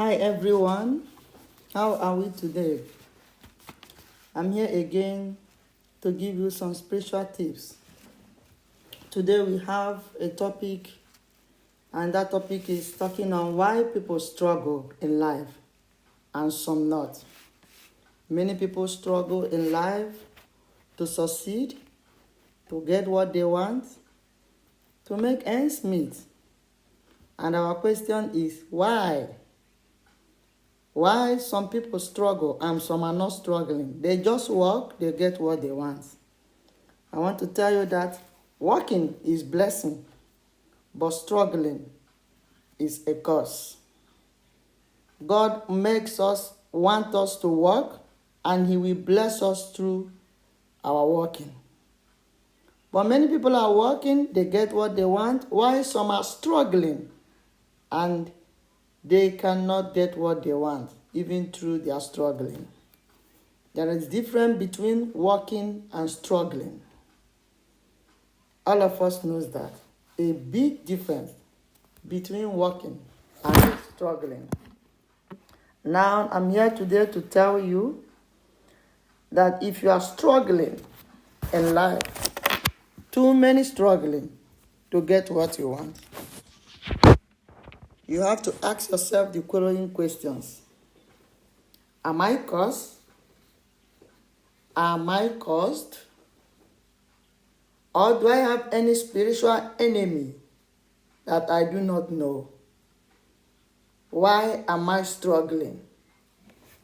Hi everyone, how are we today? I'm here again to give you some spiritual tips. Today we have a topic, and that topic is talking on why people struggle in life and some not. Many people struggle in life to succeed, to get what they want, to make ends meet. And our question is why? Why some people struggle and some are not struggling? They just work, they get what they want. I want to tell you that working is blessing, but struggling is a curse. God makes us want us to work, and He will bless us through our working. But many people are working, they get what they want, while some are struggling and they cannot get what they want, even through their struggling. There is difference between working and struggling. All of us knows that. A big difference between working and struggling. Now, I'm here today to tell you that if you are struggling in life, too many struggling to get what you want, you have to ask yourself the following questions. Am I cursed? Am I cursed? Or do I have any spiritual enemy that I do not know? Why am I struggling?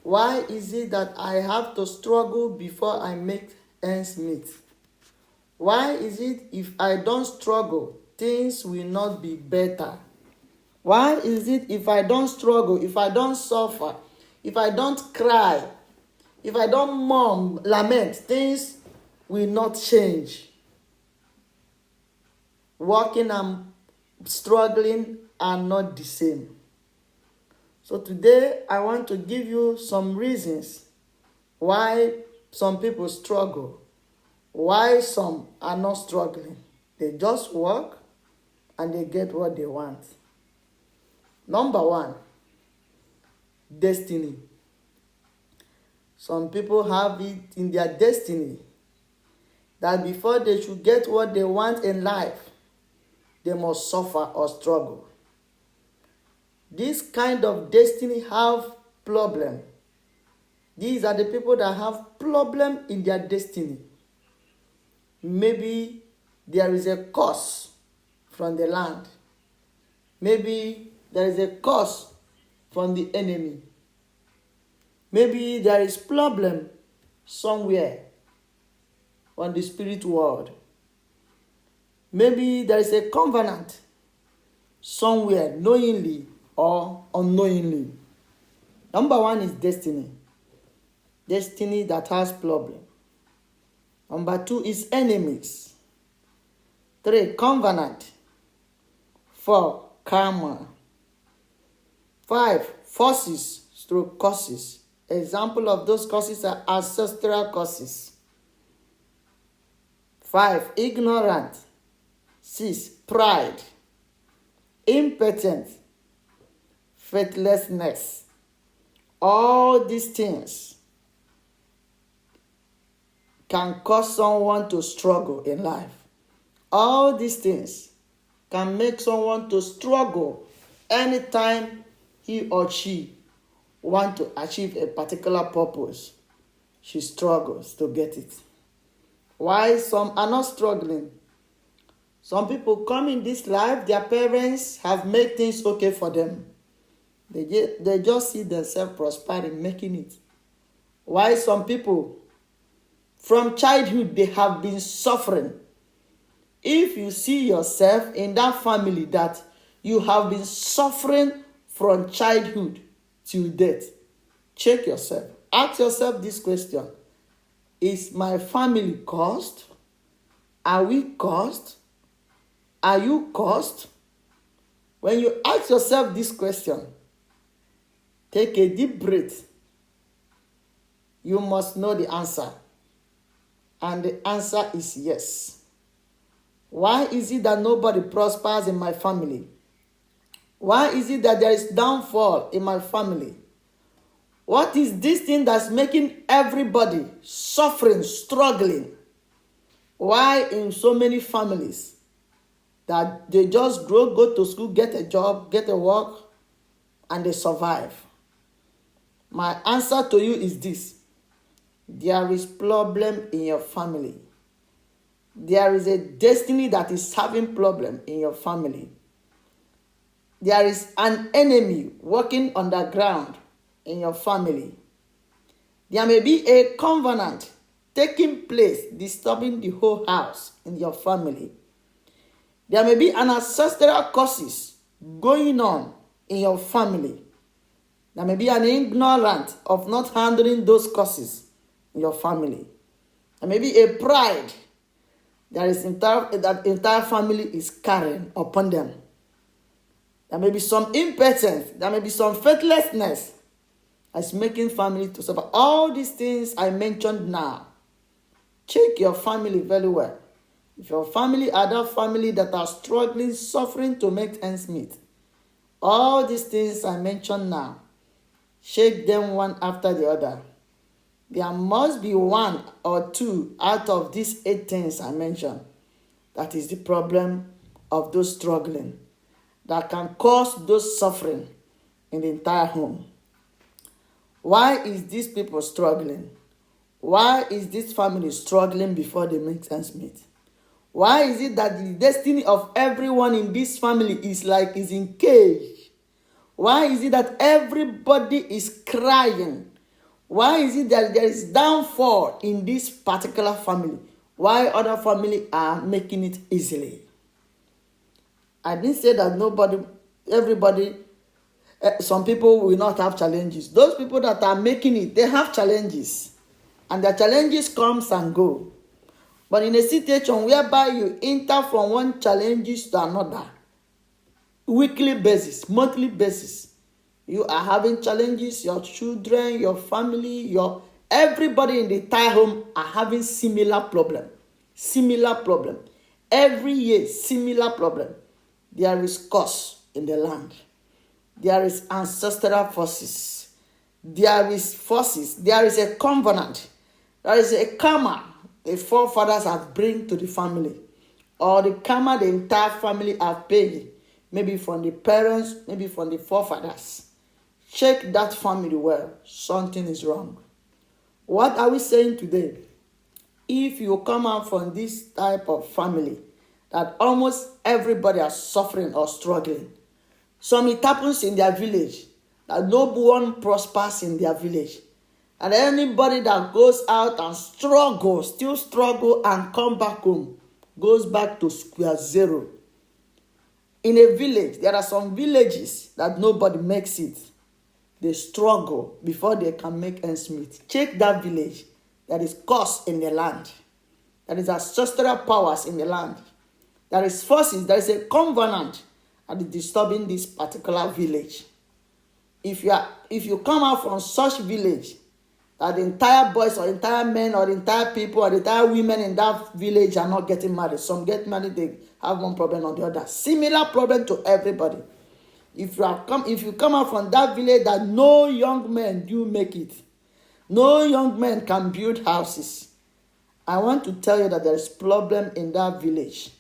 Why is it that I have to struggle before I make ends meet? Why is it if I don't struggle, things will not be better? Why is it if I don't struggle, if I don't suffer, if I don't cry, if I don't lament, things will not change? Working and struggling are not the same. So today I want to give you some reasons why some people struggle, why some are not struggling. They just work and they get what they want. Number one, destiny. Some people have it in their destiny that before they should get what they want in life, they must suffer or struggle. This kind of destiny have problem. These are the people that have problem in their destiny. Maybe there is a curse from the land. Maybe there is a curse from the enemy. Maybe there is problem somewhere on the spirit world. Maybe there is a covenant somewhere, knowingly or unknowingly. Number one is destiny. Destiny that has problem. Number two is enemies. 3, covenant. 4, karma. 5, forces through curses. Example of those curses are ancestral curses. 5, ignorant. 6, pride. Impotent. Faithlessness. All these things can cause someone to struggle in life. All these things can make someone to struggle anytime he or she want to achieve a particular purpose. She struggles to get it. Why some are not struggling? Some people come in this life, their parents have made things okay for them. They just see themselves prospering, making it. Why some people, from childhood, they have been suffering. If you see yourself in that family that you have been suffering from childhood till death, check yourself. Ask yourself this question. Is my family cursed? Are we cursed? Are you cursed? When you ask yourself this question, take a deep breath. You must know the answer. And the answer is yes. Why is it that nobody prospers in my family? Why is it that there is downfall in my family? What is this thing that's making everybody suffering, struggling? Why in so many families that they just go to school, get a job, get a work, and they survive? My answer to you is this. There is problem in your family. There is a destiny that is having problem in your family. There is an enemy working underground in your family. There may be a covenant taking place, disturbing the whole house in your family. There may be an ancestral curses going on in your family. There may be an ignorant of not handling those curses in your family. There may be a pride that entire family is carrying upon them. There may be some impotence. There may be some faithlessness that's making family to suffer. All these things I mentioned now, check your family very well. If your family are that family that are struggling, suffering to make ends meet, all these things I mentioned now, shake them one after the other. There must be one or two out of these 8 things I mentioned that is the problem of those struggling, that can cause those suffering in the entire home. Why is these people struggling? Why is this family struggling before they make ends meet? Why is it that the destiny of everyone in this family is in cage? Why is it that everybody is crying? Why is it that there is downfall in this particular family? Why other family are making it easily? I didn't say that everybody, some people will not have challenges. Those people that are making it, they have challenges. And their challenges comes and go. But in a situation whereby you enter from one challenges to another, weekly basis, monthly basis, you are having challenges, your children, your family, everybody in the entire home are having similar problem. Similar problem. Every year, similar problem. There is curse in the land. There is ancestral forces. There is forces. There is a covenant. There is a karma the forefathers have bring to the family. Or the karma the entire family have paid. Maybe from the parents, maybe from the forefathers. Check that family well. Something is wrong. What are we saying today? If you come out from this type of family, that almost everybody are suffering or struggling. Some it happens in their village, that no one prospers in their village. And anybody that goes out and still struggle and come back home, goes back to square zero. In a village, there are some villages that nobody makes it. They struggle before they can make ends meet. Check that village. There is curse in the land. There is ancestral powers in the land. There is forces. There is a covenant that is disturbing this particular village. If you come out from such village, that the entire boys or entire men or the entire people or the entire women in that village are not getting married. Some get married, they have one problem or the other. Similar problem to everybody. If you come out from that village that no young men do make it, no young men can build houses, I want to tell you that there is problem in that village.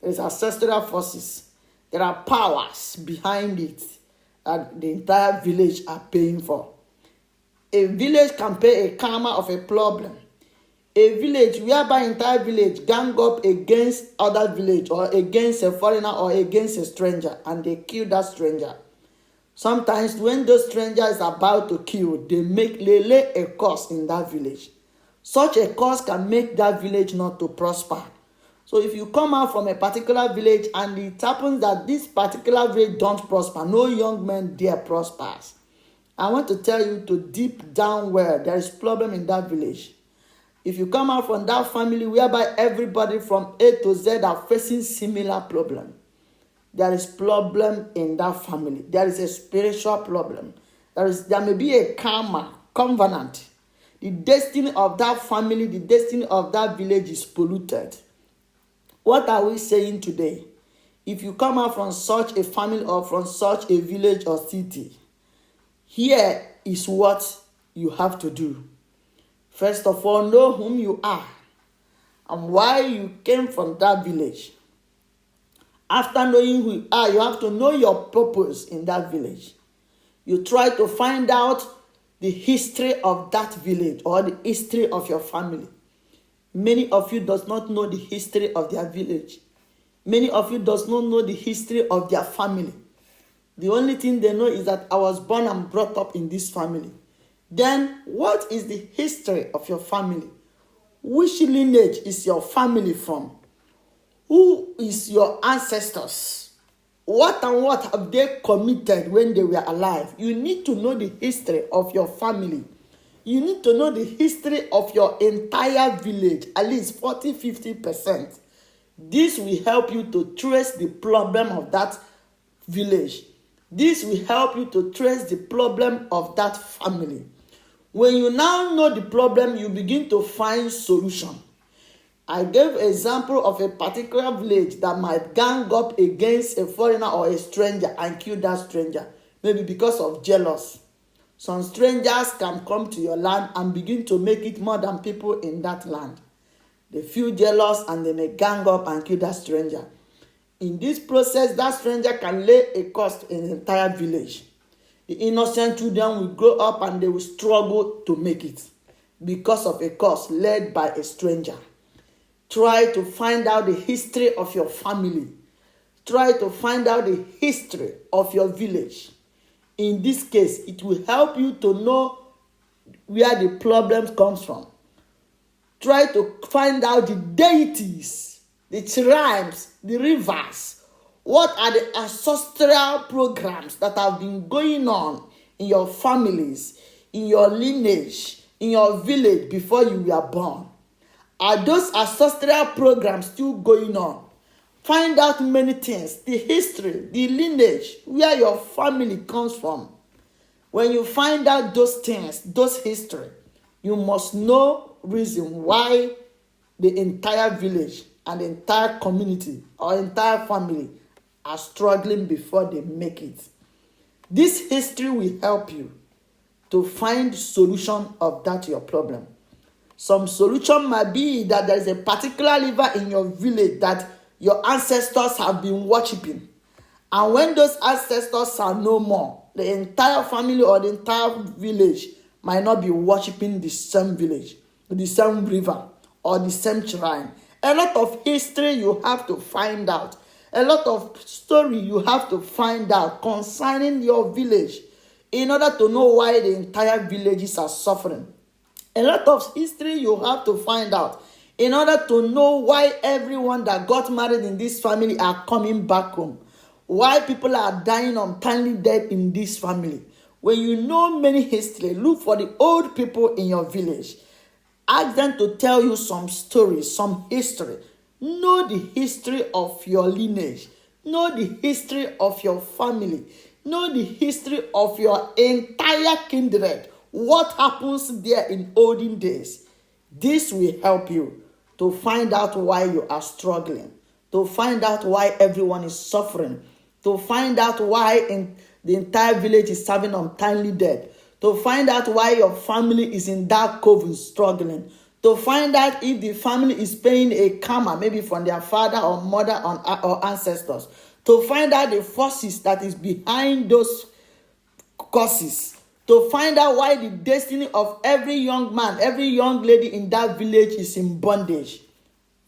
There is ancestral forces. There are powers behind it that the entire village are paying for. A village can pay a karma of a problem. A village whereby entire village gang up against other village or against a foreigner or against a stranger and they kill that stranger. Sometimes when those stranger is about to kill, they lay a curse in that village. Such a curse can make that village not to prosper. So if you come out from a particular village and it happens that this particular village don't prosper, no young man there prospers, I want to tell you to deep down where there is problem in that village. If you come out from that family whereby everybody from A to Z are facing similar problem, there is problem in that family. There is a spiritual problem. There may be a karma, covenant. The destiny of that family, the destiny of that village is polluted. What are we saying today? if you come out from such a family or from such a village or city, here is what you have to do. First of all, know whom you are and why you came from that village. After knowing who you are, you have to know your purpose in that village. You try to find out the history of that village or the history of your family. Many of you does not know the history of their village. Many of you does not know the history of their family. The only thing they know is that I was born and brought up in this family. Then, what is the history of your family? Which lineage is your family from? Who is your ancestors? What and what have they committed when they were alive? You need to know the history of your family. You need to know the history of your entire village, at least 40-50%. This will help you to trace the problem of that village. This will help you to trace the problem of that family. When you now know the problem, you begin to find solution. I gave an example of a particular village that might gang up against a foreigner or a stranger and kill that stranger, maybe because of jealousy. Some strangers can come to your land and begin to make it more than people in that land. They feel jealous and they may gang up and kill that stranger. In this process, that stranger can lay a curse in the entire village. The innocent children will grow up and they will struggle to make it because of a curse led by a stranger. Try to find out the history of your family. Try to find out the history of your village. In this case, it will help you to know where the problem comes from. Try to find out the deities, the tribes, the rivers. What are the ancestral programs that have been going on in your families, in your lineage, in your village before you were born? Are those ancestral programs still going on? Find out many things, the history, the lineage, where your family comes from. When you find out those things, those history, you must know reason why the entire village and the entire community or entire family are struggling before they make it. This history will help you to find solution of that your problem. Some solution might be that there is a particular river in your village that your ancestors have been worshiping. And when those ancestors are no more, the entire family or the entire village might not be worshiping the same village, the same river, or the same shrine. A lot of history you have to find out. A lot of story you have to find out concerning your village in order to know why the entire villages are suffering. A lot of history you have to find out in order to know why everyone that got married in this family are coming back home. Why people are dying untimely death in this family. When you know many history, look for the old people in your village. Ask them to tell you some stories, some history. Know the history of your lineage. Know the history of your family. Know the history of your entire kindred. What happens there in olden days. This will help you to find out why you are struggling. To find out why everyone is suffering. To find out why the entire village is having untimely death. To find out why your family is in that coven struggling. To find out if the family is paying a karma, maybe from their father or mother or ancestors. To find out the forces that is behind those causes. To find out why the destiny of every young man, every young lady in that village is in bondage.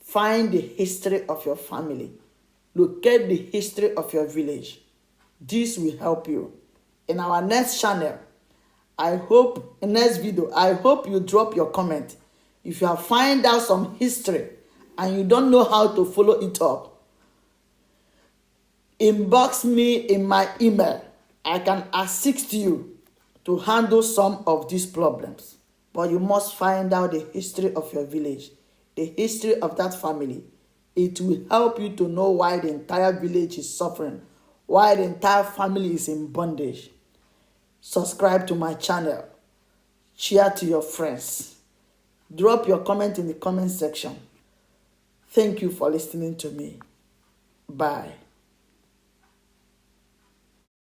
Find the history of your family. Locate the history of your village. This will help you. In our next channel, next video, I hope you drop your comment. If you have find out some history and you don't know how to follow it up, inbox me in my email. I can assist you to handle some of these problems. But you must find out the history of your village, the history of that family. It will help you to know why the entire village is suffering, why the entire family is in bondage. Subscribe to my channel. Share to your friends. Drop your comment in the comment section. Thank you for listening to me. Bye.